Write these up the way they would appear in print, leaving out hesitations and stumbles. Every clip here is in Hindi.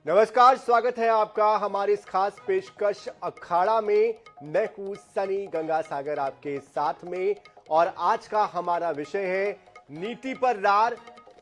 नमस्कार, स्वागत है आपका हमारी इस खास पेशकश अखाड़ा में। मैं हूं सनी गंगासागर आपके साथ में और आज का हमारा विषय है नीति पर रार,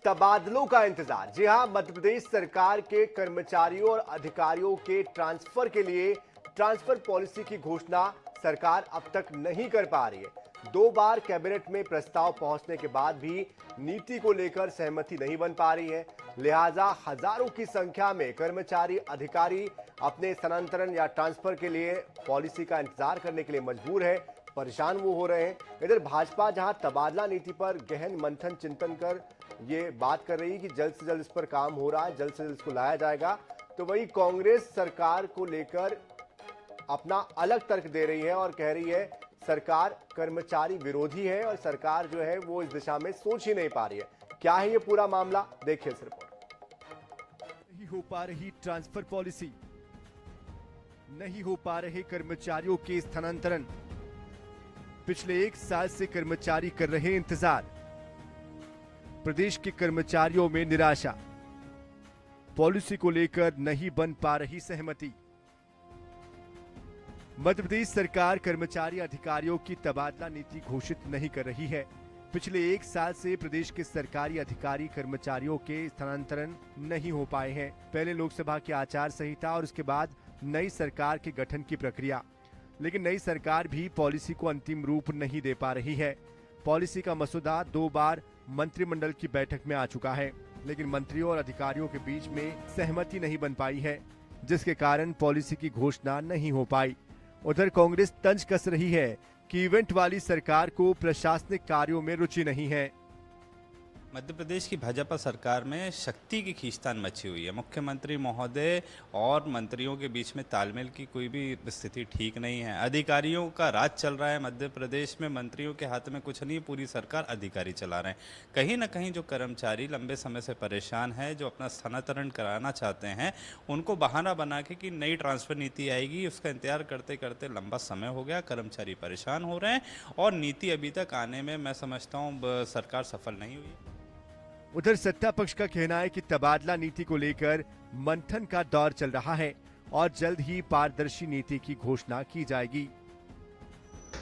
तबादलों का इंतजार। जी हां, मध्य प्रदेश सरकार के कर्मचारियों और अधिकारियों के ट्रांसफर के लिए ट्रांसफर पॉलिसी की घोषणा सरकार अब तक नहीं कर पा रही है। 2 बार कैबिनेट में प्रस्ताव पहुंचने के बाद भी नीति को लेकर सहमति नहीं बन पा रही है। लिहाजा हजारों की संख्या में कर्मचारी अधिकारी अपने स्थानांतरण या ट्रांसफर के लिए पॉलिसी का इंतजार करने के लिए मजबूर है, परेशान वो हो रहे हैं। इधर भाजपा जहां तबादला नीति पर गहन मंथन चिंतन कर ये बात कर रही है कि जल्द से जल्द इस पर काम हो रहा है, जल्द से जल्द इसको लाया जाएगा, तो वही कांग्रेस सरकार को लेकर अपना अलग तर्क दे रही है और कह रही है सरकार कर्मचारी विरोधी है और सरकार जो है वो इस दिशा में सोच ही नहीं पा रही है। क्या है ये पूरा मामला, देखिए इस रिपोर्ट। नहीं हो पा रही ट्रांसफर पॉलिसी, नहीं हो पा रहे कर्मचारियों के स्थानांतरण। पिछले 1 साल से कर्मचारी कर रहे इंतजार। प्रदेश के कर्मचारियों में निराशा। पॉलिसी को लेकर नहीं बन पा रही सहमति। मध्य प्रदेश सरकार कर्मचारी अधिकारियों की तबादला नीति घोषित नहीं कर रही है। पिछले 1 साल से प्रदेश के सरकारी अधिकारी कर्मचारियों के स्थानांतरण नहीं हो पाए हैं। पहले लोकसभा की आचार संहिता और उसके बाद नई सरकार के गठन की प्रक्रिया, लेकिन नई सरकार भी पॉलिसी को अंतिम रूप नहीं दे पा रही है। पॉलिसी का मसौदा 2 बार मंत्रिमंडल की बैठक में आ चुका है, लेकिन मंत्रियों और अधिकारियों के बीच में सहमति नहीं बन पाई है, जिसके कारण पॉलिसी की घोषणा नहीं हो पाई। उधर कांग्रेस तंज कस रही है कि इवेंट वाली सरकार को प्रशासनिक कार्यों में रुचि नहीं है। मध्य प्रदेश की भाजपा सरकार में शक्ति की खींचतान मची हुई है। मुख्यमंत्री महोदय और मंत्रियों के बीच में तालमेल की कोई भी स्थिति ठीक नहीं है। अधिकारियों का राज चल रहा है मध्य प्रदेश में। मंत्रियों के हाथ में कुछ नहीं, पूरी सरकार अधिकारी चला रहे हैं। कहीं ना कहीं जो कर्मचारी लंबे समय से परेशान है, जो अपना स्थानांतरण कराना चाहते हैं, उनको बहाना बना के कि नई ट्रांसफर नीति आएगी, उसका इंतजार करते करते लंबा समय हो गया। कर्मचारी परेशान हो रहे हैं और नीति अभी तक आने में मैं समझता हूँ सरकार सफल नहीं हुई। उधर सत्ता पक्ष का कहना है कि तबादला नीति को लेकर मंथन का दौर चल रहा है और जल्द ही पारदर्शी नीति की घोषणा की जाएगी।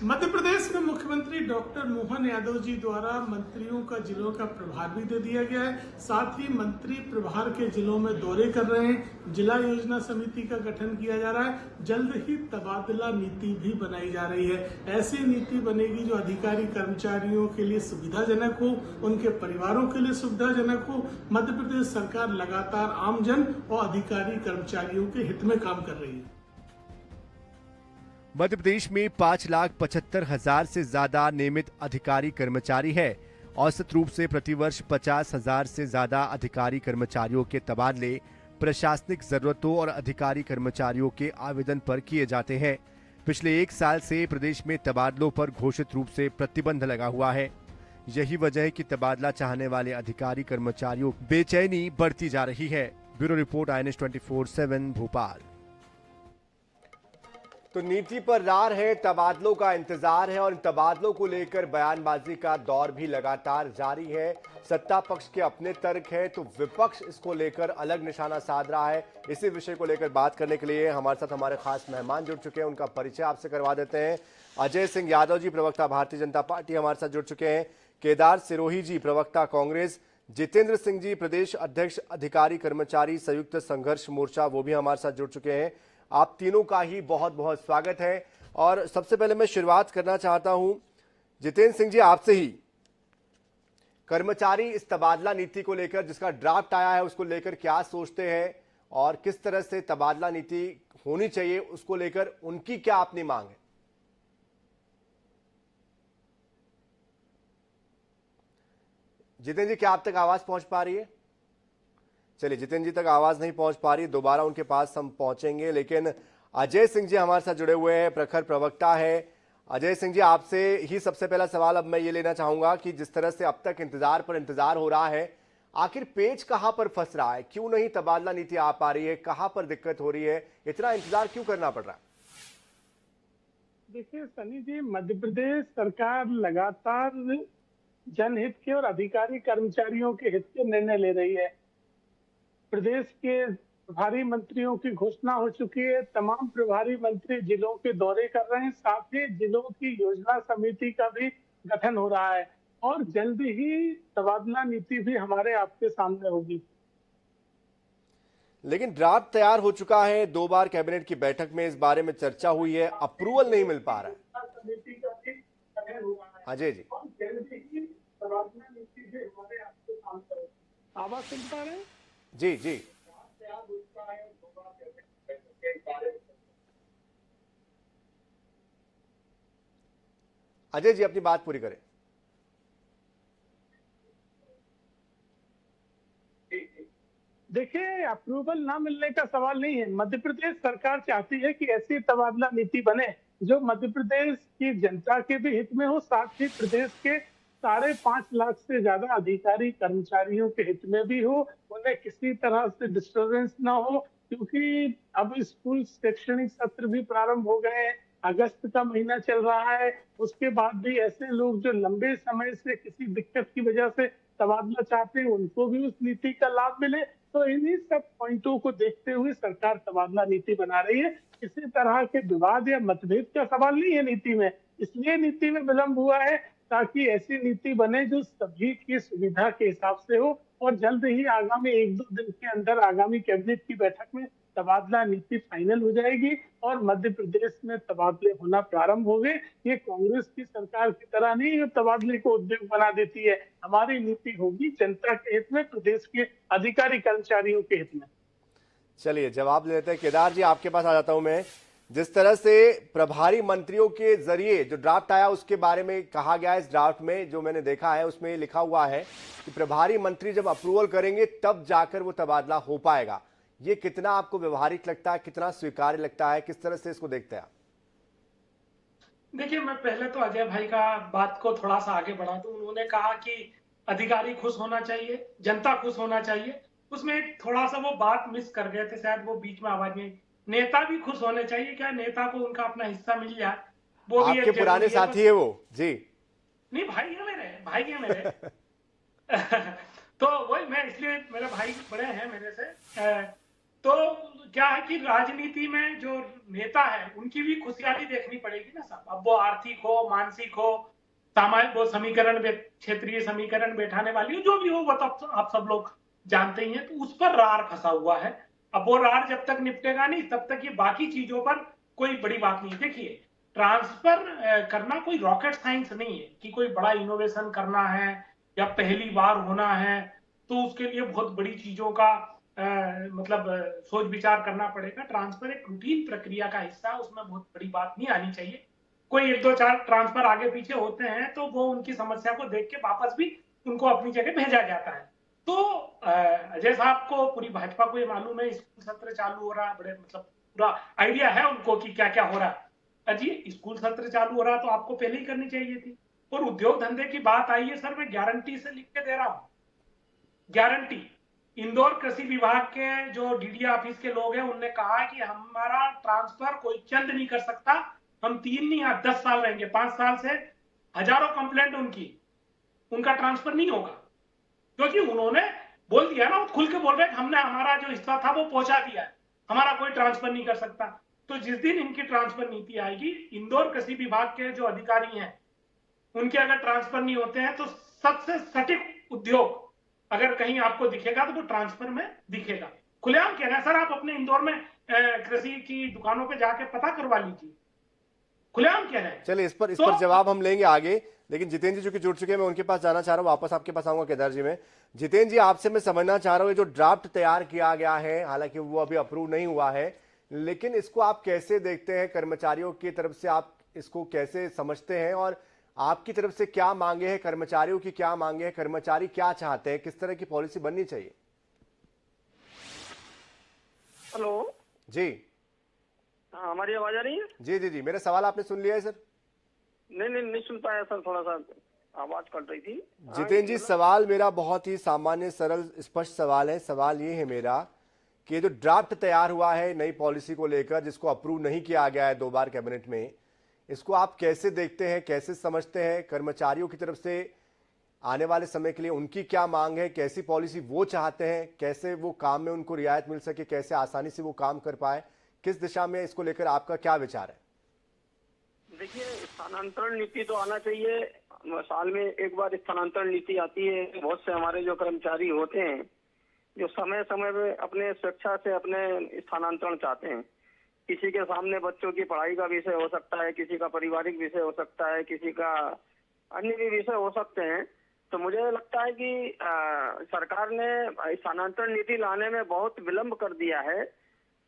मध्य प्रदेश में मुख्यमंत्री डॉक्टर मोहन यादव जी द्वारा मंत्रियों का जिलों का प्रभार भी दे दिया गया है। साथ ही मंत्री प्रभार के जिलों में दौरे कर रहे हैं। जिला योजना समिति का गठन किया जा रहा है। जल्द ही तबादला नीति भी बनाई जा रही है। ऐसी नीति बनेगी जो अधिकारी कर्मचारियों के लिए सुविधाजनक हो, उनके परिवारों के लिए सुविधाजनक हो। मध्य प्रदेश सरकार लगातार आमजन और अधिकारी कर्मचारियों के हित में काम कर रही है। मध्य प्रदेश में 5,75,000 से ज्यादा नियमित अधिकारी कर्मचारी है। औसत रूप से प्रतिवर्ष 50,000 से ज्यादा अधिकारी कर्मचारियों के तबादले प्रशासनिक जरूरतों और अधिकारी कर्मचारियों के आवेदन पर किए जाते हैं। पिछले 1 साल से प्रदेश में तबादलों पर घोषित रूप से प्रतिबंध लगा हुआ है। यही वजह है कि तबादला चाहने वाले अधिकारी कर्मचारियों की बेचैनी बढ़ती जा रही है। Bureau report, INS 24/7 Bhopal. तो नीति पर रार है, तबादलों का इंतजार है और इन तबादलों को लेकर बयानबाजी का दौर भी लगातार जारी है। सत्ता पक्ष के अपने तर्क है तो विपक्ष इसको लेकर अलग निशाना साध रहा है। इसी विषय को लेकर बात करने के लिए हमारे साथ हमारे खास मेहमान जुड़ चुके हैं, उनका परिचय आपसे करवा देते हैं। अजय सिंह यादव जी, प्रवक्ता भारतीय जनता पार्टी, हमारे साथ जुड़ चुके हैं। केदार सिरोही जी, प्रवक्ता कांग्रेस। जितेंद्र सिंह जी, प्रदेश अध्यक्ष अधिकारी कर्मचारी संयुक्त संघर्ष मोर्चा, वो भी हमारे साथ जुड़ चुके हैं। आप तीनों का ही बहुत बहुत स्वागत है। और सबसे पहले मैं शुरुआत करना चाहता हूं जितेंद्र सिंह जी आपसे ही। कर्मचारी इस तबादला नीति को लेकर, जिसका ड्राफ्ट आया है, उसको लेकर क्या सोचते हैं और किस तरह से तबादला नीति होनी चाहिए, उसको लेकर उनकी क्या अपनी मांग है? जितेंद्र जी, क्या आप तक आवाज पहुंच पा रही है? चलिए, जितेंद्र जी तक आवाज नहीं पहुंच पा रही, दोबारा उनके पास हम पहुंचेंगे। लेकिन अजय सिंह जी हमारे साथ जुड़े हुए हैं, प्रखर प्रवक्ता है। अजय सिंह जी, आपसे ही सबसे पहला सवाल अब मैं ये लेना चाहूंगा कि जिस तरह से अब तक इंतजार पर इंतजार हो रहा है, आखिर पेच कहां पर फंस रहा है? क्यों नहीं तबादला नीति आ पा रही है? कहां पर दिक्कत हो रही है? इतना इंतजार क्यों करना पड़ रहा है? देखिए सनी जी, मध्य प्रदेश सरकार लगातार जनहित के और अधिकारी कर्मचारियों के हित के निर्णय ले रही है। प्रदेश के प्रभारी मंत्रियों की घोषणा हो चुकी है। तमाम प्रभारी मंत्री जिलों के दौरे कर रहे हैं, साथ ही जिलों की योजना समिति का भी गठन हो रहा है और जल्द ही तबादला नीति भी हमारे आपके सामने होगी। लेकिन ड्राफ्ट तैयार हो चुका है, 2 बार कैबिनेट की बैठक में इस बारे में चर्चा हुई है, अप्रूवल नहीं मिल पा रहा है। समिति का भी गठन हुआ है अजय जी, और जल्द ही तबादला नीति भी हमारे आपके सामने होगी। आवाज सुन पा रहे हैं? जी जी, अजय जी अपनी बात पूरी करें। देखिए, अप्रूवल ना मिलने का सवाल नहीं है। मध्य प्रदेश सरकार चाहती है कि ऐसी तबादला नीति बने जो मध्य प्रदेश की जनता के भी हित में हो, साथ ही प्रदेश के 5.5 लाख से ज्यादा अधिकारी कर्मचारियों के हित में भी हो, उन्हें किसी तरह से डिस्टर्बेंस ना हो, क्योंकि अब स्कूल शैक्षणिक सत्र भी प्रारंभ हो गए हैं, अगस्त का महीना चल रहा है। उसके बाद भी ऐसे लोग जो लंबे समय से किसी दिक्कत की वजह से तबादला चाहते हैं, उनको भी उस नीति का लाभ मिले। तो इन्हीं सब पॉइंटों को देखते हुए सरकार तबादला नीति बना रही है। किसी तरह के विवाद या मतभेद का सवाल नहीं है नीति में, इसलिए नीति में विलंब हुआ है ताकि ऐसी नीति बने जो सभी की सुविधा के हिसाब से हो और जल्द ही आगामी 1-2 दिन के अंदर आगामी कैबिनेट की बैठक में तबादला नीति फाइनल हो जाएगी और मध्य प्रदेश में तबादले होना प्रारंभ हो गए। ये कांग्रेस की सरकार की तरह नहीं है, तबादले को उद्योग बना देती है। हमारी नीति होगी जनता के हित में, प्रदेश के अधिकारी कर्मचारियों के हित में। चलिए जवाब ले लेते हैं। केदार जी आपके पास आ जाता हूं मैं। जिस तरह से प्रभारी मंत्रियों के जरिए जो ड्राफ्ट आया उसके बारे में कहा गया है, इस ड्राफ्ट में जो मैंने देखा है उसमें लिखा हुआ है कि प्रभारी मंत्री जब अप्रूवल करेंगे तब जाकर वो तबादला हो पाएगा। ये कितना आपको व्यवहारिक लगता है, कितना स्वीकार्य लगता है, किस तरह से इसको देखते हैं आप? देखिए, मैं पहले तो अजय भाई का बात को थोड़ा सा आगे बढ़ा दूं। उन्होंने कहा कि अधिकारी खुश होना चाहिए, जनता खुश होना चाहिए। उसमें थोड़ा सा वो बात मिस कर गए थे, शायद वो बीच में आवाज नहीं। नेता भी खुश होने चाहिए, क्या नेता को उनका अपना हिस्सा मिल जाए, वो भी आपके पुराने साथी है वो जी? नहीं, भाई है मेरे, भाई है मेरे। तो वही मैं, इसलिए मेरे भाई बड़े हैं मेरे से। तो क्या है कि राजनीति में जो नेता है उनकी भी खुशहाली देखनी पड़ेगी ना साहब। अब वो आर्थिक हो, मानसिक हो, सामाजिक, वो समीकरण, क्षेत्रीय समीकरण बैठाने वाली हो, जो भी हो वो तो आप सब लोग जानते ही हैं। तो उस पर रार फंसा हुआ है। अब वो रार जब तक निपटेगा नहीं तब तक ये बाकी चीजों पर कोई बड़ी बात नहीं। देखिए, ट्रांसफर करना कोई रॉकेट साइंस नहीं है कि कोई बड़ा इनोवेशन करना है या पहली बार होना है तो उसके लिए बहुत बड़ी चीजों का मतलब सोच विचार करना पड़ेगा। ट्रांसफर एक रूटीन प्रक्रिया का हिस्सा है, उसमें बहुत बड़ी बात नहीं आनी चाहिए। कोई 1-2-4 ट्रांसफर आगे पीछे होते हैं तो वो उनकी समस्या को देख के वापस भी उनको अपनी जगह भेजा जाता है। तो अजय साहब को, पूरी भाजपा को ये मालूम है, स्कूल सत्र चालू हो रहा है, बड़े मतलब पूरा आइडिया है उनको कि क्या क्या हो रहा है। अजी, स्कूल सत्र चालू हो रहा है तो आपको पहले ही करनी चाहिए थी। और उद्योग धंधे की बात आई है सर, मैं गारंटी से लिख के दे रहा हूं, गारंटी। इंदौर कृषि विभाग के जो डीडी ऑफिस के लोग हैं उन्होंने कहा कि हमारा ट्रांसफर कोई चंद नहीं कर सकता, हम 3 नहीं 10 साल रहेंगे। 5 साल से हजारों कंप्लेंट उनका ट्रांसफर नहीं होगा, क्योंकि उन्होंने बोल दिया ना, खुल के बोल रहे हैं हमने हमारा जो हिस्सा था वो पहुंचा दिया है, हमारा कोई ट्रांसफर नहीं कर सकता। तो जिस दिन इनकी ट्रांसफर नीति आएगी, इंदौर कृषि विभाग के जो अधिकारी हैं उनके अगर ट्रांसफर नहीं होते हैं तो सबसे सटीक उद्योग अगर कहीं आपको दिखेगा तो वो ट्रांसफर में दिखेगा। खुलेआम कह रहे हैं सर, आप अपने इंदौर में कृषि की दुकानों पे जाके पता करवा लीजिए, खुलेआम कह रहे हैं। चलिए इस पर जवाब हम लेंगे आगे, लेकिन जितेंद्र जी जो कि जुड़ चुके हैं मैं उनके पास जाना चाह रहा हूं। वापस आपके पास आऊंगा केदार जी में। जितेंद्र जी आपसे मैं समझना चाह रहा हूं, जो ड्राफ्ट तैयार किया गया है, हालांकि वो अभी अप्रूव नहीं हुआ है, लेकिन इसको आप कैसे देखते हैं? कर्मचारियों की तरफ से आप इसको कैसे समझते हैं और आपकी तरफ से क्या मांगे हैं, कर्मचारियों की क्या मांगे हैं, कर्मचारी क्या चाहते हैं, किस तरह की पॉलिसी बननी चाहिए? हेलो जी हाँ, हमारी आवाज आ रही है? जी जी जी, मेरा सवाल आपने सुन लिया है सर? नहीं सुन पाया सर, थोड़ा सा आवाज कट रही थी। जितेंद्र जी, सवाल मेरा बहुत ही सामान्य, सरल, स्पष्ट सवाल है। सवाल ये है मेरा कि ये जो ड्राफ्ट तैयार हुआ है नई पॉलिसी को लेकर, जिसको अप्रूव नहीं किया गया है 2 बार कैबिनेट में, इसको आप कैसे देखते हैं, कैसे समझते हैं? कर्मचारियों की तरफ से आने वाले समय के लिए उनकी क्या मांग है, कैसी पॉलिसी वो चाहते हैं, कैसे वो काम में उनको रियायत मिल सके, कैसे आसानी से वो काम कर पाए, किस दिशा में इसको लेकर आपका क्या विचार है? देखिए, स्थानांतरण नीति तो आना चाहिए। साल में एक बार स्थानांतरण नीति आती है। बहुत से हमारे जो कर्मचारी होते हैं जो समय समय में अपने स्वेच्छा से अपने स्थानांतरण चाहते हैं। किसी के सामने बच्चों की पढ़ाई का विषय हो सकता है, किसी का पारिवारिक विषय हो सकता है, किसी का अन्य भी विषय हो सकते हैं। तो मुझे लगता है कि सरकार ने स्थानांतरण नीति लाने में बहुत विलंब कर दिया है।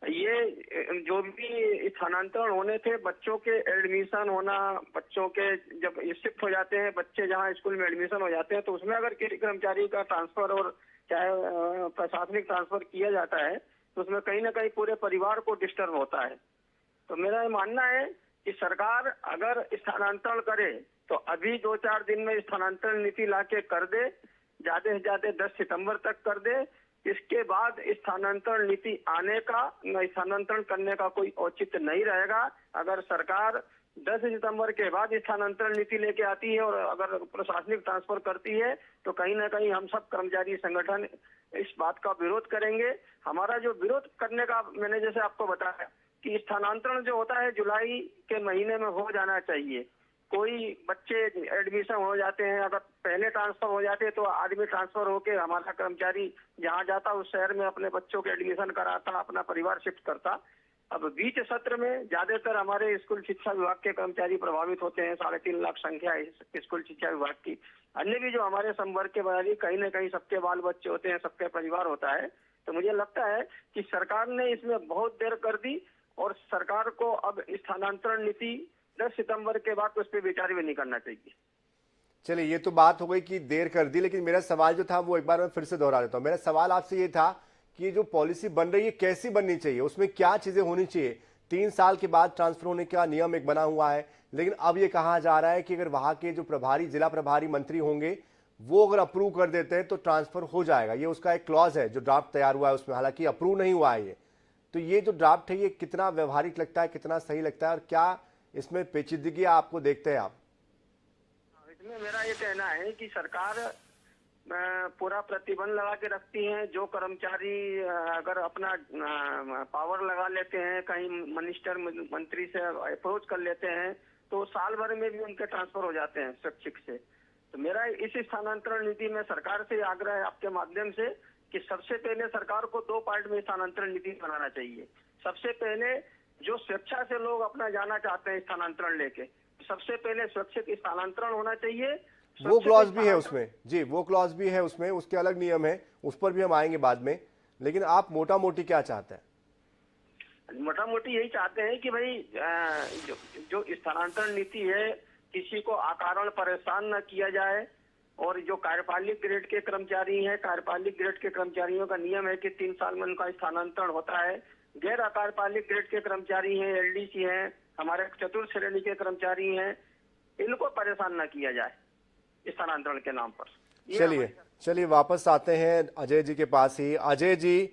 ये जो भी स्थानांतरण होने थे, बच्चों के एडमिशन होना, बच्चों के जब शिफ्ट हो जाते हैं, बच्चे जहाँ स्कूल में एडमिशन हो जाते हैं, तो उसमें अगर किसी कर्मचारी का ट्रांसफर और चाहे प्रशासनिक ट्रांसफर किया जाता है तो उसमें कहीं ना कहीं पूरे परिवार को डिस्टर्ब होता है। तो मेरा ये मानना है कि सरकार अगर स्थानांतरण करे तो अभी 2-4 दिन में स्थानांतरण नीति लाके कर दे, ज्यादा से ज्यादा 10 सितंबर तक कर दे। इसके बाद स्थानांतरण नीति आने का, स्थानांतरण करने का कोई औचित्य नहीं रहेगा। अगर सरकार 10 सितंबर के बाद स्थानांतरण नीति लेके आती है और अगर प्रशासनिक ट्रांसफर करती है तो कहीं ना कहीं हम सब कर्मचारी संगठन इस बात का विरोध करेंगे। हमारा जो विरोध करने का, मैंने जैसे आपको बताया कि स्थानांतरण जो होता है जुलाई के महीने में हो जाना चाहिए। कोई बच्चे एडमिशन हो जाते हैं, अगर पहले ट्रांसफर हो जाते तो आदमी ट्रांसफर होके हमारा कर्मचारी जहाँ जाता उस शहर में अपने बच्चों के एडमिशन कराता, अपना परिवार शिफ्ट करता। अब बीच सत्र में ज्यादातर हमारे स्कूल शिक्षा विभाग के कर्मचारी प्रभावित होते हैं। 3.5 लाख संख्या है स्कूल शिक्षा विभाग की। अन्य भी जो हमारे संवर्ग के बयाली, कहीं न कहीं सबके बाल बच्चे होते हैं, सबके परिवार होता है। तो मुझे लगता है कि सरकार ने इसमें बहुत देर कर दी और सरकार को अब स्थानांतरण नीति 10 सितंबर के बाद उस पर विचार भी नहीं करना चाहिए। चलिए, ये तो बात हो गई कि देर कर दी, लेकिन मेरा सवाल जो था वो एक बार मैं फिर से दोहरा देता हूँ। मेरा सवाल आपसे ये था कि ये जो पॉलिसी बन रही है कैसी बननी चाहिए, उसमें क्या चीजें होनी चाहिए? 3 साल के बाद ट्रांसफर होने का नियम एक बना हुआ है, लेकिन अब ये कहा जा रहा है कि अगर वहां के जो प्रभारी, जिला प्रभारी मंत्री होंगे वो अगर अप्रूव कर देते हैं तो ट्रांसफर हो जाएगा। ये उसका एक क्लॉज है जो ड्राफ्ट तैयार हुआ है उसमें, हालांकि अप्रूव नहीं हुआ है ये। तो ये जो ड्राफ्ट है ये कितना व्यवहारिक लगता है, कितना सही लगता है, और क्या इसमें पेचीदगी आपको देखते हैं आप? इसमें मेरा ये कहना है कि सरकार पूरा प्रतिबंध लगा के रखती है। जो कर्मचारी अगर अपना पावर लगा लेते हैं, कहीं मिनिस्टर मंत्री से अप्रोच कर लेते हैं तो साल भर में भी उनके ट्रांसफर हो जाते हैं स्वैच्छिक से। तो मेरा इस स्थानांतरण नीति में सरकार से आग्रह है आपके माध्यम से कि सबसे पहले सरकार को 2 पार्ट में स्थानांतरण नीति बनाना चाहिए। सबसे पहले जो स्वेच्छा से लोग अपना जाना चाहते हैं स्थानांतरण लेके, सबसे पहले स्वैच्छिक स्थानांतरण होना चाहिए। वो क्लॉज भी है उसमें जी, वो क्लॉज भी है उसमें, उसके अलग नियम है, उस पर भी हम आएंगे बाद में। लेकिन आप मोटा मोटी क्या चाहते हैं? मोटा मोटी यही चाहते हैं कि भाई जो स्थानांतरण नीति है किसी को अकारण परेशान न किया जाए। और जो कार्यपालिक ग्रेड के कर्मचारी हैं, कार्यपालिक ग्रेड के कर्मचारियों का नियम है कि 3 साल में उनका स्थानांतरण होता है। गैर अकार्यपालिक ग्रेड के कर्मचारी हैं, एलडीसी हैं, हमारे चतुर्थ श्रेणी के कर्मचारी हैं, इनको परेशान न किया जाए स्थानांतरण के नाम पर। चलिए वापस आते हैं अजय जी के पास ही। अजय जी,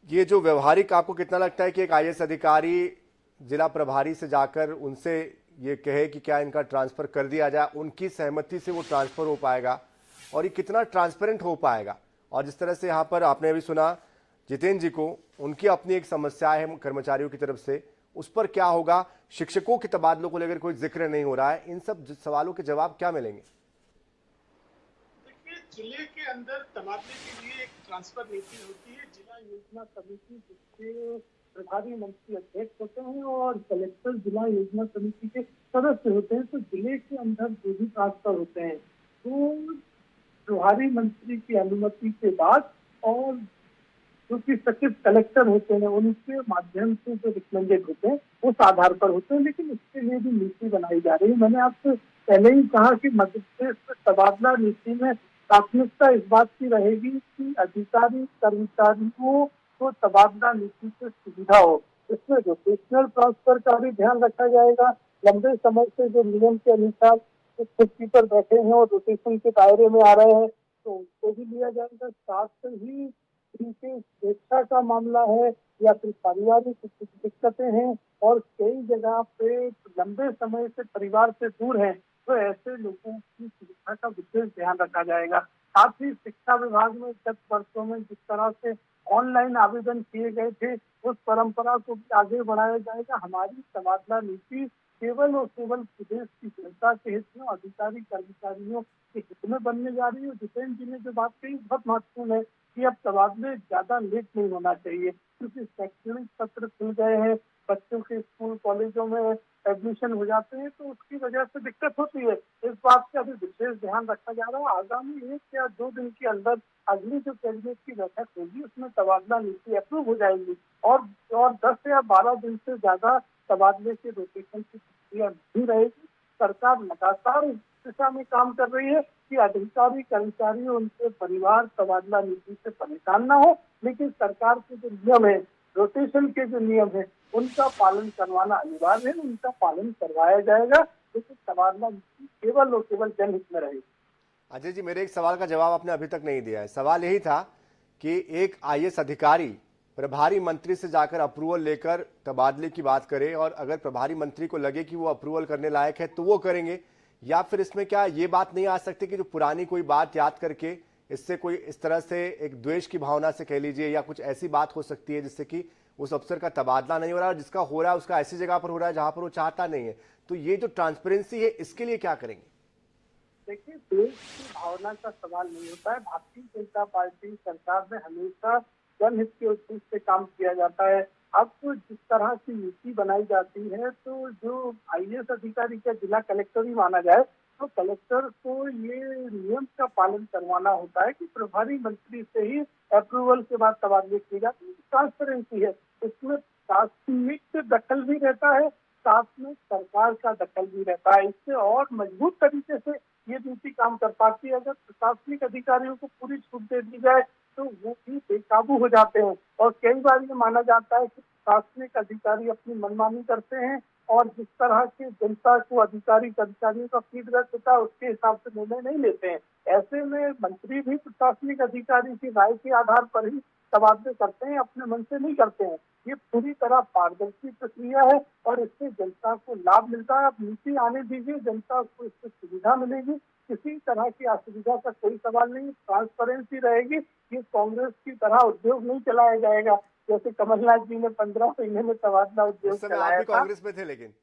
ये जो व्यवहारिक आपको कितना लगता है कि एक आईएएस अधिकारी जिला प्रभारी से जाकर उनसे ये कहे कि क्या इनका ट्रांसफर कर दिया जाए, उनकी सहमति से वो ट्रांसफर हो पाएगा, और ये कितना ट्रांसपेरेंट हो पाएगा? और जिस तरह से यहाँ पर आपने अभी सुना जितेंद्र जी को, उनकी अपनी एक समस्या है कर्मचारियों की तरफ से, उस पर क्या होगा? शिक्षकों के तबादलों को लेकर कोई जिक्र नहीं हो रहा है। इन सब सवालों के जवाब क्या मिलेंगे? देखिए, जिले के अंदर तबादले के लिए एक ट्रांसफर नीति होती है। जिला योजना समिति जिसके प्रभारी मंत्री अध्यक्ष होते हैं और कलेक्टर जिला योजना समिति के सदस्य होते हैं। तो जिले के अंदर जो भी ट्रांसफर होते हैं तो प्रभारी मंत्री की अनुमति के बाद और जो कि सचिव कलेक्टर होते हैं उनके माध्यम से जो रिकमेंडेड होते हैं उस आधार पर होते हैं। लेकिन इसके लिए भी नीति बनाई जा रही है। मैंने आपसे पहले ही कहा कि मध्य प्रदेश तबादला नीति में प्राथमिकता इस बात की रहेगी कि अधिकारी कर्मचारियों को तबादला नीति से सुविधा हो। इसमें रोटेशनल ट्रांसफर का भी ध्यान रखा जाएगा। लंबे समय से जो नियम के अनुसार कुर्सी पर बैठे हैं और रोटेशन के दायरे में आ रहे हैं तो उनको भी लिया जाएगा। साथ ही उनके स्वेच्छा का मामला है या फिर पारिवारिक दिक्कतें हैं और कई जगह पे लंबे समय से परिवार से दूर हैं तो ऐसे लोगों की सुविधा का विशेष ध्यान रखा जाएगा। साथ ही शिक्षा विभाग में गत वर्षों में जिस तरह से ऑनलाइन आवेदन किए गए थे, उस परंपरा को भी आगे बढ़ाया जाएगा। हमारी तबादला नीति केवल और केवल प्रदेश की जनता के हित में, अधिकारी कर्मचारियों के हित में बनने जा रही है। जितेंद्र जी ने जो बात कही बहुत महत्वपूर्ण है कि अब तबादले ज्यादा लेट नहीं होना चाहिए, क्योंकि शैक्षणिक सत्र खुल गए हैं, बच्चों के स्कूल कॉलेजों में एडमिशन हो जाते हैं, तो उसकी वजह से दिक्कत होती है। इस बात का अभी विशेष ध्यान रखा जा रहा है। आगामी 1 या 2 दिन के अंदर अगली जो कैबिनेट की बैठक होगी उसमें तबादला नीति अप्रूव हो जाएगी और 10 या 12 दिन से ज्यादा तबादले के रोटेशन की प्रक्रिया नहीं रहेगी। सरकार लगातार इस दिशा में काम कर रही है कि अधिकारी कर्मचारी उनके परिवार तबादला नीति से परेशान ना हो, लेकिन सरकार के जो नियम है, रोटेशन के जो नियम है, उनका पालन करवाना अनिवार्य है, उनका पालन करवाया जाएगा, लेकिन तबादला नीति केवल और केवल जनहित में रहेगी। अजय जी, मेरे एक सवाल का जवाब आपने अभी तक नहीं दिया है। सवाल यही था कि एक आईएएस अधिकारी प्रभारी मंत्री से जाकर अप्रूवल लेकर तबादले की बात करे, और अगर प्रभारी मंत्री को लगे कि वो अप्रूवल करने लायक है तो वो करेंगे, या फिर इसमें क्या ये बात नहीं आ सकती कि जो पुरानी कोई बात याद करके इससे कोई इस तरह से एक द्वेष की भावना से कह लीजिए, या कुछ ऐसी बात हो सकती है जिससे कि उस अफसर का तबादला नहीं हो रहा है, और जिसका हो रहा है उसका ऐसी जगह पर हो रहा है जहां पर वो चाहता नहीं है। तो ये जो ट्रांसपेरेंसी है, इसके लिए क्या करेंगे? देखिए, देश की भावना का सवाल नहीं होता है। भारतीय जनता पार्टी सरकार में हमेशा जनहित के उद्देश्य से काम किया जाता है। अब तो जिस तरह की नीति बनाई जाती है, तो जो आईएएस अधिकारी का जिला कलेक्टर ही माना जाए, तो कलेक्टर को ये नियम का पालन करवाना होता है कि प्रभारी मंत्री से ही अप्रूवल के बाद तबादले किए जाते हैं। ट्रांसपेरेंसी है, इसमें प्राथमिक दखल भी रहता है, साथ में सरकार का दखल भी रहता है। इससे और मजबूत तरीके से ये नीति काम कर पाती है। अगर प्रशासनिक अधिकारियों को पूरी छूट दे दी जाए तो वो भी बेकाबू हो जाते हैं, और कई बार ये माना जाता है कि प्रशासनिक अधिकारी अपनी मनमानी करते हैं और जिस तरह के जनता को अधिकारी कर्मचारियों का फीडबैक होता है उसके हिसाब से निर्णय नहीं लेते हैं। ऐसे में मंत्री भी प्रशासनिक अधिकारी की राय के आधार पर ही तबादले करते हैं, अपने मन से नहीं करते हैं। ये पूरी तरह पारदर्शी प्रक्रिया है और इससे जनता को लाभ मिलता है। अब नीति आने दीजिए, जनता को इससे सुविधा मिलेगी, किसी तरह की असुविधा का कोई सवाल नहीं। ट्रांसपेरेंसी रहेगी, ये कांग्रेस की तरह उद्योग नहीं चलाया जाएगा जैसे कमलनाथ जी ने 15 महीने में तबादला उद्योग चलाया था। कांग्रेस में थे, लेकिन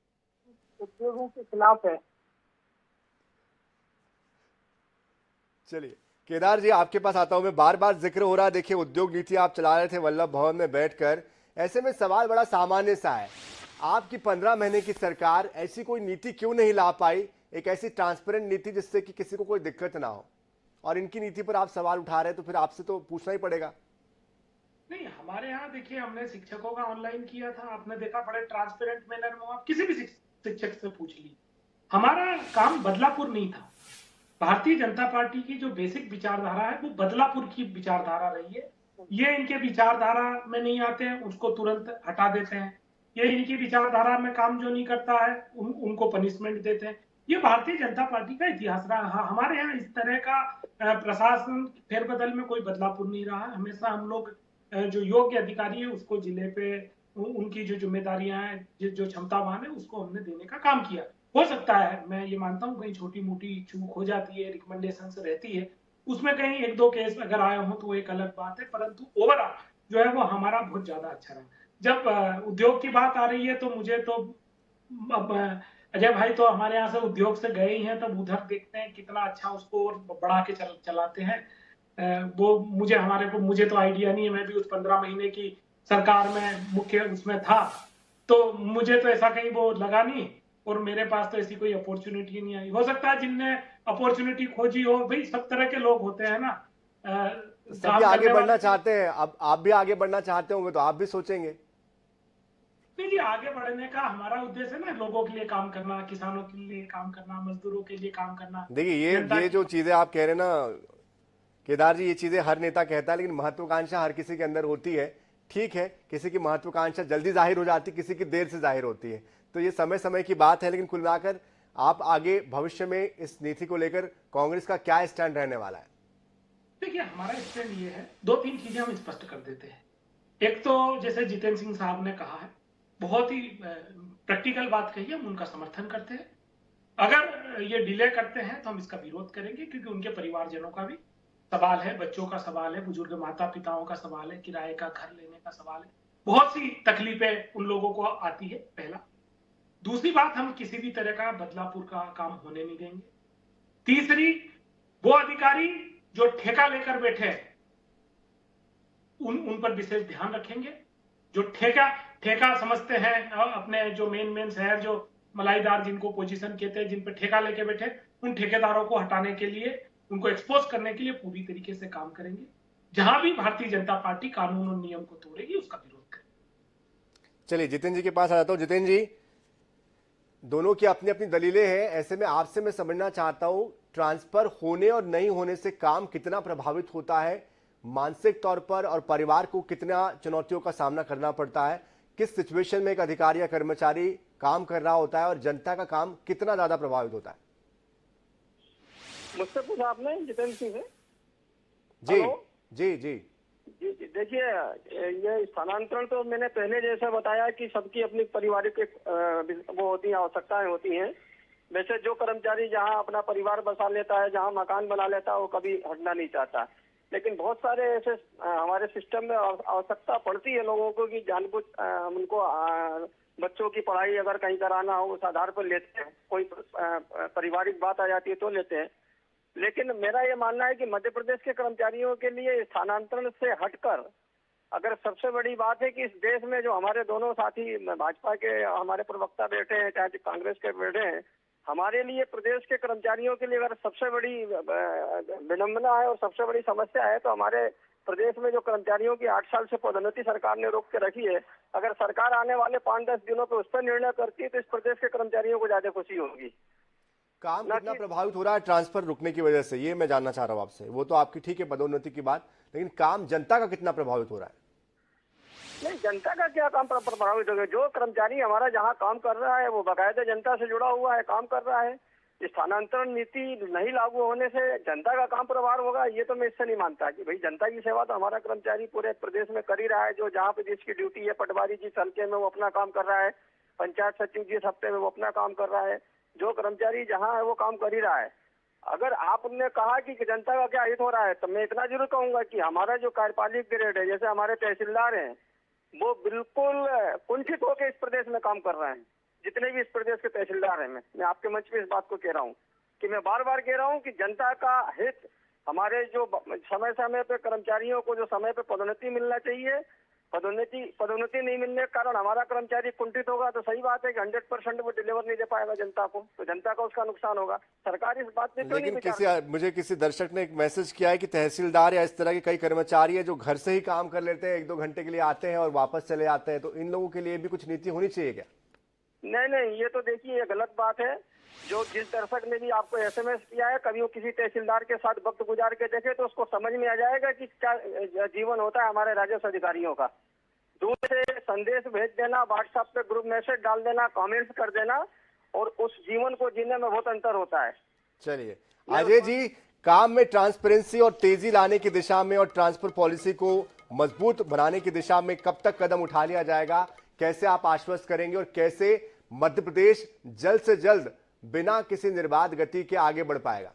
उद्योगों के खिलाफ है। चलिए केदार जी, आपके पास आता हूं मैं। बार बार जिक्र हो रहा है, देखिए उद्योग नीति आप चला रहे थे वल्लभ भवन में बैठकर, ऐसे में सवाल बड़ा सामान्य सा है, आपकी 15 महीने की सरकार ऐसी कोई नीति क्यों नहीं ला पाई, एक ऐसी ट्रांसपेरेंट नीति जिससे कि किसी को कोई दिक्कत ना हो? और इनकी नीति पर आप सवाल उठा रहे हैं तो फिर आपसे तो पूछना ही पड़ेगा। नहीं, हमारे यहाँ देखिए, हमने शिक्षकों का ऑनलाइन किया था, आपने देखा बड़े ट्रांसपेरेंट मैनर में, आप किसी भी शिक्षक से पूछ लीजिए। हमारा काम बदलापुर नहीं था। भारतीय जनता पार्टी की जो बेसिक विचारधारा है वो बदलापुर की विचारधारा रही है। ये इनके विचारधारा में नहीं आते हैं उसको तुरंत हटा देते हैं, ये इनकी विचारधारा में काम जो नहीं करता है उनको पनिशमेंट देते हैं। ये भारतीय जनता पार्टी का इतिहास रहा। हमारे यहाँ इस तरह का प्रशासन फेरबदल में कोई बदलापुर नहीं रहा है। हमेशा हम लोग जो योग्य अधिकारी है उसको जिले पे उनकी जो जिम्मेदारियां हैं, जो क्षमतावान है उसको हमने देने का काम किया। हो सकता है, मैं ये मानता हूँ, कहीं छोटी मोटी चूक हो जाती है, रिकमेंडेशन से रहती है, उसमें कहीं 1-2 केस अगर आए हो तो वो एक अलग बात है, परंतु ओवरऑल जो है वो हमारा बहुत ज्यादा अच्छा रहा। जब उद्योग की बात आ रही है तो मुझे तो अब अजय भाई तो हमारे यहाँ से उद्योग से गए ही हैं, तब उधर देखते हैं कितना अच्छा उसको और बढ़ा के चलाते हैं। वो मुझे तो आइडिया नहीं है, मैं भी उस 15 महीने की सरकार में मुख्य उसमें था, तो मुझे तो ऐसा कहीं वो लगा नहीं, और मेरे पास तो ऐसी कोई अपॉर्चुनिटी नहीं आई। हो सकता है जिनने अपॉर्चुनिटी खोजी हो, भाई सब तरह के लोग होते हैं ना, सभी आगे बढ़ना चाहते हैं। अब आप भी आगे बढ़ना चाहते होंगे तो आप भी सोचेंगे। नहीं जी, आगे बढ़ने का हमारा उद्देश्य है ना, लोगों के लिए काम करना, किसानों के लिए काम करना, मजदूरों के लिए काम करना। देखिए ये जो चीजें आप कह रहे हैं ना केदार जी, ये चीजें हर नेता कहता है, लेकिन महत्वाकांक्षा हर किसी के अंदर होती है। ठीक है, किसी की महत्वाकांक्षा जल्दी जाहिर हो जाती है, किसी की देर से जाहिर होती है, तो ये समय समय की बात है। लेकिन कुल मिलाकर आप आगे भविष्य में इस नीति को लेकर कांग्रेस का क्या स्टैंड रहने वाला है? देखिए, हमारा स्टैंड ये है, 2-3 चीजें हम स्पष्ट कर देते हैं। एक तो जैसे जितेंद्र सिंह साहब ने कहा है, बहुत ही प्रैक्टिकल बात कही है, हम उनका समर्थन करते हैं। अगर ये डिले करते हैं तो हम इसका विरोध करेंगे, क्योंकि उनके परिवारजनों का भी सवाल है, बच्चों का सवाल है, बुजुर्ग माता पिताओं का सवाल है, किराए का घर लेने का सवाल है, बहुत सी तकलीफें उन लोगों को आती है। पहला। दूसरी बात, हम किसी भी तरह का बदलापुर का काम होने नहीं देंगे। तीसरी, वो अधिकारी जो ठेका लेकर बैठे हैं उन पर विशेष ध्यान रखेंगे। जो ठेका समझते हैं, अपने जो मेन शहर जो मलाईदार जिनको पोजीशन कहते हैं, जिन पर ठेका लेके बैठे, उन ठेकेदारों को हटाने के लिए, उनको एक्सपोज करने के लिए पूरी तरीके से काम करेंगे। जहां भी भारतीय जनता पार्टी कानून और नियम को तोड़ेगी उसका विरोध करेगी। चलिए जितेंद्र जी के पास आ जाता हूं। जितेंद्र जी, दोनों की अपनी अपनी दलीलें हैं, ऐसे में आपसे मैं समझना चाहता हूं, ट्रांसफर होने और नहीं होने से काम कितना प्रभावित होता है मानसिक तौर पर, और परिवार को कितना चुनौतियों का सामना करना पड़ता है, किस सिचुएशन में एक अधिकारी या कर्मचारी काम कर रहा होता है, और जनता का काम कितना ज्यादा प्रभावित होता है? मुझसे पूछा आपने जितेंद्र सिंह से? जी हेलो? जी जी जी देखिए, ये स्थानांतरण तो मैंने पहले जैसा बताया कि सबकी अपनी पारिवारिक वो होती है, आवश्यकताएं होती हैं। वैसे जो कर्मचारी जहां अपना परिवार बसा लेता है, जहां मकान बना लेता है, वो कभी हटना नहीं चाहता। लेकिन बहुत सारे ऐसे हमारे सिस्टम में आवश्यकता पड़ती है लोगों को कि जानबूझ उनको बच्चों की पढ़ाई अगर कहीं कराना हो उस आधार पर लेते हैं, कोई पारिवारिक बात आ जाती है तो लेते हैं। लेकिन मेरा ये मानना है कि मध्य प्रदेश के कर्मचारियों के लिए स्थानांतरण से हटकर अगर सबसे बड़ी बात है कि इस देश में जो हमारे दोनों साथी भाजपा के हमारे प्रवक्ता बैठे हैं, चाहे कांग्रेस के बैठे हैं, हमारे लिए प्रदेश के कर्मचारियों के लिए अगर सबसे बड़ी विडंबना है और सबसे बड़ी समस्या है तो हमारे प्रदेश में जो कर्मचारियों की 8 साल से पदोन्नति सरकार ने रोक के रखी है, अगर सरकार आने वाले 5-10 दिनों पर उस पर निर्णय करती है तो इस प्रदेश के कर्मचारियों को ज्यादा खुशी होगी। काम कितना प्रभावित हो रहा है ट्रांसफर रुकने की वजह से, ये मैं जानना चाह रहा हूं आपसे। वो तो आपकी ठीक है पदोन्नति की बात, लेकिन काम जनता का कितना प्रभावित हो रहा है? नहीं, जनता का क्या काम प्रभावित होगा? जो कर्मचारी हमारा जहाँ काम कर रहा है वो बाकायदा जनता से जुड़ा हुआ है, काम कर रहा है। स्थानांतरण नीति नहीं लागू होने से जनता का काम प्रभाव होगा, ये तो मैं इससे नहीं मानता कि भाई जनता की सेवा तो हमारा कर्मचारी पूरे प्रदेश में कर ही रहा है। जो जहाँ पे जिसकी ड्यूटी है, पटवारी जी हल्के में वो अपना काम कर रहा है, पंचायत सचिव जी हफ्ते में वो अपना काम कर रहा है, जो कर्मचारी जहाँ है वो काम कर ही रहा है। अगर आपने कहा कि जनता का क्या हित हो रहा है, तो मैं इतना जरूर कहूंगा कि हमारा जो कार्यपालिक ग्रेड है, जैसे हमारे तहसीलदार हैं, वो बिल्कुल कुंठित होकर इस प्रदेश में काम कर रहे हैं। जितने भी इस प्रदेश के तहसीलदार हैं, मैं आपके मंच पे इस बात को कह रहा हूँ कि मैं बार बार कह रहा हूँ कि जनता का हित, हमारे जो समय समय पे कर्मचारियों को जो समय पे पदोन्नति मिलना चाहिए, पदोन्नति नहीं मिलने के कारण हमारा कर्मचारी कुंठित होगा, तो सही बात है कि 100% वो डिलीवर नहीं दे पाएगा जनता को, तो जनता का उसका नुकसान होगा। सरकार इस बात पे क्यों नहीं विचार? मुझे किसी दर्शक ने एक मैसेज किया है कि तहसीलदार या इस तरह के कई कर्मचारी है जो घर से ही काम कर लेते हैं, 1-2 घंटे के लिए आते हैं और वापस चले जाते हैं, तो इन लोगों के लिए भी कुछ नीति होनी चाहिए क्या? नहीं, ये तो देखिए ये गलत बात है। जो जिस दर्शक ने भी आपको SMS किया है, कभी वो किसी तहसीलदार के साथ वक्त गुजार के देखे तो उसको समझ में आ जाएगा कि क्या जीवन होता है हमारे राजस्व अधिकारियों का। दूर से संदेश भेज देना, व्हाट्सएप पे ग्रुप मैसेज डाल देना, कमेंट्स कर देना, और उस जीवन को जीने में बहुत अंतर होता है। चलिए अजय जी, काम में ट्रांसपेरेंसी और तेजी लाने की दिशा में और ट्रांसफर पॉलिसी को मजबूत बनाने की दिशा में कब तक कदम उठा लिया जाएगा, कैसे आप आश्वस्त करेंगे, और कैसे मध्य प्रदेश जल्द से जल्द बिना किसी निर्बाध गति के आगे बढ़ पाएगा?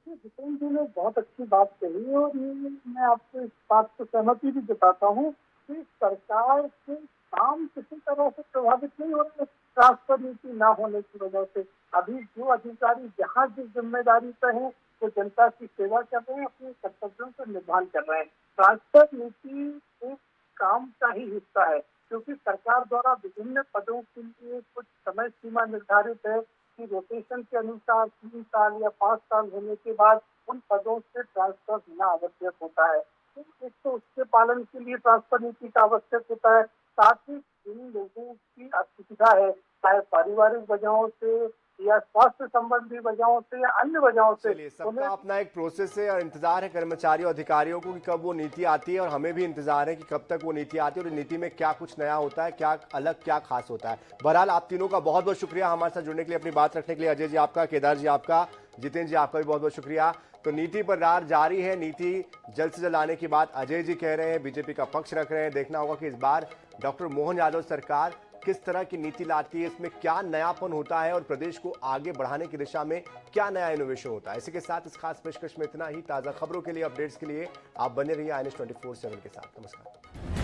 जितेंद्र जी ने बहुत अच्छी बात कही, और मैं आपको इस बात को सहमति भी जताता हूँ कि सरकार के काम किसी तरह से प्रभावित नहीं हो रहे ट्रांसफर नीति ना होने की वजह से। अभी जो अधिकारी जहाँ जिस जिम्मेदारी पर हैं वो जनता की सेवा कर रहे हैं, अपने कर्तव्यों का निर्वहन कर रहे हैं। ट्रांसफर नीति एक काम का ही हिस्सा है, क्योंकि सरकार द्वारा विभिन्न पदों के लिए कुछ समय सीमा निर्धारित है कि रोटेशन के अनुसार 3 साल या 5 साल होने के बाद उन पदों से ट्रांसफर होना आवश्यक होता है। एक तो उसके पालन के लिए ट्रांसफर नीति का आवश्यक होता है, साथ ही जिन लोगों की असुविधा है, चाहे पारिवारिक वजहों से या स्वास्थ्य संबंधी वजहों से या अन्य वजहों से, सबका अपना एक प्रोसेस है और इंतजार है कर्मचारियों अधिकारियों को कि कब वो नीति आती है, और हमें भी इंतजार है कि कब तक वो नीति आती है और नीति में क्या कुछ नया होता है, क्या अलग क्या खास होता है। बहरहाल आप तीनों का बहुत बहुत शुक्रिया हमारे साथ जुड़ने के लिए, अपनी बात रखने के लिए। अजय जी आपका, केदार जी आपका, जितेंद्र जी आपका भी बहुत बहुत शुक्रिया। तो नीति पर रार जारी है, नीति जल्द से जल्द आने की बात अजय जी कह रहे हैं, बीजेपी का पक्ष रख रहे हैं। देखना होगा कि इस बार डॉक्टर मोहन यादव सरकार किस तरह की नीति लाती है, इसमें क्या नयापन होता है और प्रदेश को आगे बढ़ाने की दिशा में क्या नया इनोवेशन होता है। इसी के साथ इस खास पेशकश में इतना ही। ताजा खबरों के लिए, अपडेट्स के लिए आप बने रहिए INS 24/7 के साथ। नमस्कार।